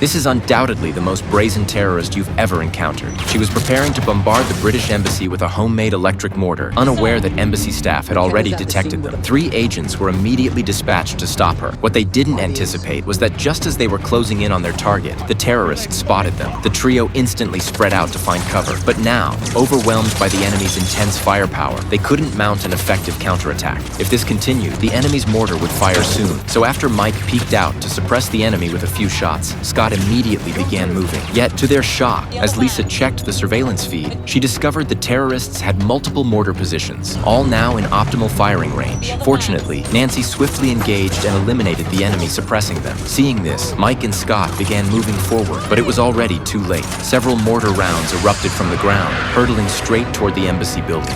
This is undoubtedly the most brazen terrorist you've ever encountered. She was preparing to bombard the British embassy with a homemade electric mortar, unaware that embassy staff had already detected them. 3 agents were immediately dispatched to stop her. What they didn't anticipate was that just as they were closing in on their target, the terrorists spotted them. The trio instantly spread out to find cover. But now, overwhelmed by the enemy's intense firepower, they couldn't mount an effective counterattack. If this continued, the enemy's mortar would fire soon. So after Mike peeked out to suppress the enemy with a few shots, Scott immediately began moving. Yet, to their shock, as Lisa checked the surveillance feed, she discovered the terrorists had multiple mortar positions, all now in optimal firing range. Fortunately, Nancy swiftly engaged and eliminated the enemy suppressing them. Seeing this, Mike and Scott began moving forward, but it was already too late. Several mortar rounds erupted from the ground, hurtling straight toward the embassy building.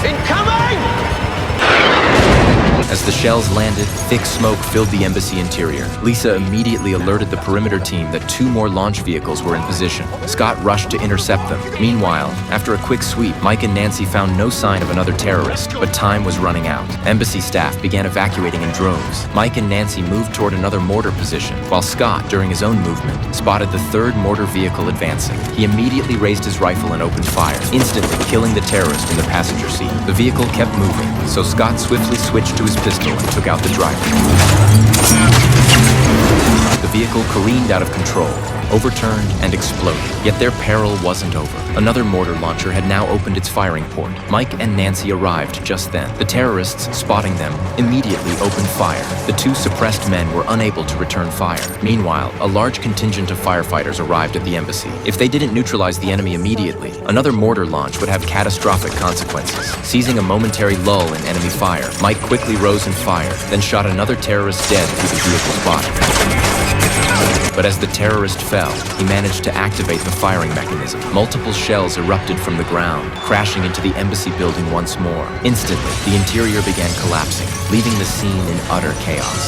Incoming! As the shells landed, thick smoke filled the embassy interior. Lisa immediately alerted the perimeter team that 2 more launch vehicles were in position. Scott rushed to intercept them. Meanwhile, after a quick sweep, Mike and Nancy found no sign of another terrorist, but time was running out. Embassy staff began evacuating in droves. Mike and Nancy moved toward another mortar position, while Scott, during his own movement, spotted the 3rd mortar vehicle advancing. He immediately raised his rifle and opened fire, instantly killing the terrorist in the passenger seat. The vehicle kept moving, so Scott swiftly switched to his pistol and took out the driver. The vehicle careened out of control, overturned, and exploded. Yet their peril wasn't over. Another mortar launcher had now opened its firing port. Mike and Nancy arrived just then. The terrorists, spotting them, immediately opened fire. The 2 suppressed men were unable to return fire. Meanwhile, a large contingent of firefighters arrived at the embassy. If they didn't neutralize the enemy immediately, another mortar launch would have catastrophic consequences. Seizing a momentary lull in enemy fire, Mike quickly rose and fired, then shot another terrorist dead through the vehicle's body. But as the terrorist fell, he managed to activate the firing mechanism. Multiple shells erupted from the ground, crashing into the embassy building once more. Instantly, the interior began collapsing, leaving the scene in utter chaos.